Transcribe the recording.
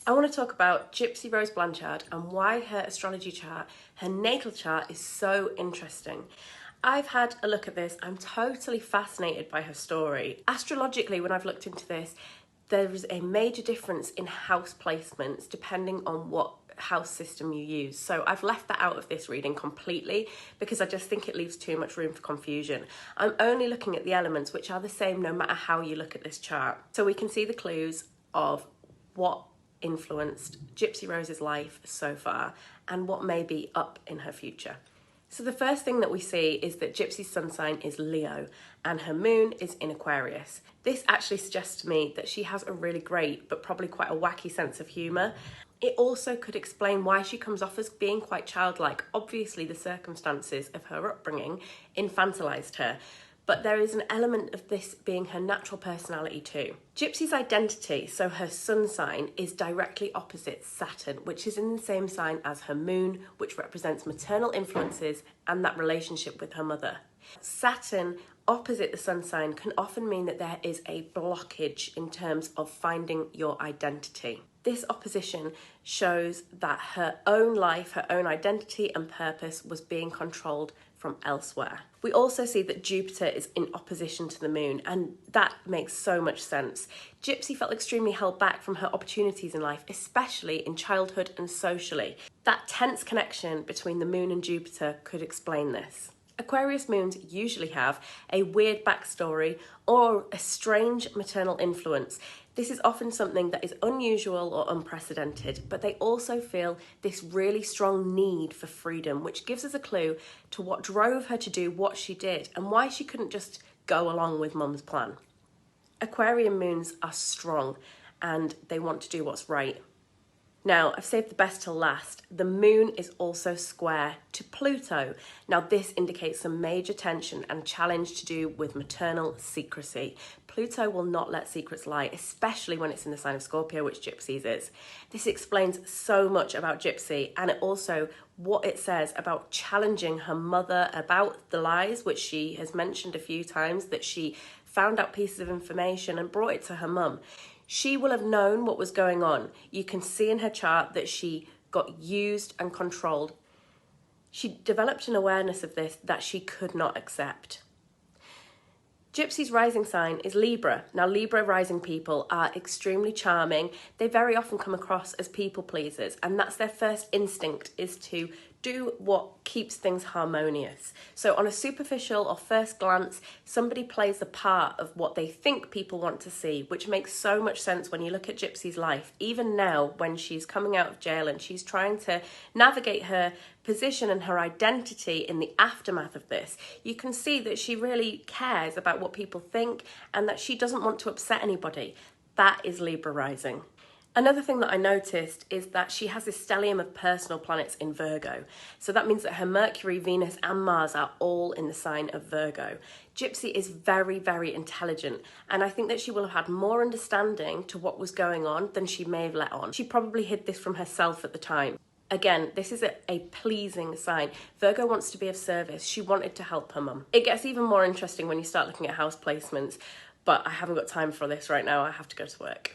I want to talk about Gypsy Rose Blanchard and why her astrology chart, her natal chart, is so interesting. I've had a look at this. I'm totally fascinated by her story. Astrologically, when I've looked into this, there is a major difference in house placements depending on what house system you use. So I've left that out of this reading completely because I just think it leaves too much room for confusion. I'm only looking at the elements, which are the same no matter how you look at this chart. So we can see the clues of what influenced Gypsy Rose's life so far and what may be up in her future. So the first thing that we see is that Gypsy's sun sign is Leo and her moon is in Aquarius. This actually suggests to me that she has a really great but probably quite a wacky sense of humour. It also could explain why she comes off as being quite childlike. Obviously the circumstances of her upbringing infantilised her, but there is an element of this being her natural personality too. Gypsy's identity, so her sun sign, is directly opposite Saturn, which is in the same sign as her moon, which represents maternal influences and that relationship with her mother. Saturn opposite the sun sign can often mean that there is a blockage in terms of finding your identity. This opposition shows that her own life, her own identity and purpose was being controlled from elsewhere. We also see that Jupiter is in opposition to the moon, and that makes so much sense. Gypsy felt extremely held back from her opportunities in life, especially in childhood and socially. That tense connection between the moon and Jupiter could explain this. Aquarius moons usually have a weird backstory or a strange maternal influence. This is often something that is unusual or unprecedented, but they also feel this really strong need for freedom, which gives us a clue to what drove her to do what she did and why she couldn't just go along with mum's plan. Aquarian moons are strong and they want to do what's right. Now, I've saved the best till last. The moon is also square to Pluto. Now, this indicates some major tension and challenge to do with maternal secrecy. Pluto will not let secrets lie, especially when it's in the sign of Scorpio, which Gypsy's is. This explains so much about Gypsy, and it also what it says about challenging her mother about the lies, which she has mentioned a few times, that she found out pieces of information and brought it to her mum. She will have known what was going on. You can see in her chart that she got used and controlled. She developed an awareness of this that she could not accept. Gypsy's rising sign is Libra. Now, Libra rising people are extremely charming. They very often come across as people pleasers, and that's their first instinct, is to do what keeps things harmonious. So on a superficial or first glance, somebody plays the part of what they think people want to see, which makes so much sense when you look at Gypsy's life. Even now, when she's coming out of jail and she's trying to navigate her position and her identity in the aftermath of this, you can see that she really cares about what people think and that she doesn't want to upset anybody. That is Libra rising. Another thing that I noticed is that she has this stellium of personal planets in Virgo. So that means that her Mercury, Venus and Mars are all in the sign of Virgo. Gypsy is very, very intelligent, and I think that she will have had more understanding to what was going on than she may have let on. She probably hid this from herself at the time. Again, this is a pleasing sign. Virgo wants to be of service. She wanted to help her mum. It gets even more interesting when you start looking at house placements, but I haven't got time for this right now. I have to go to work.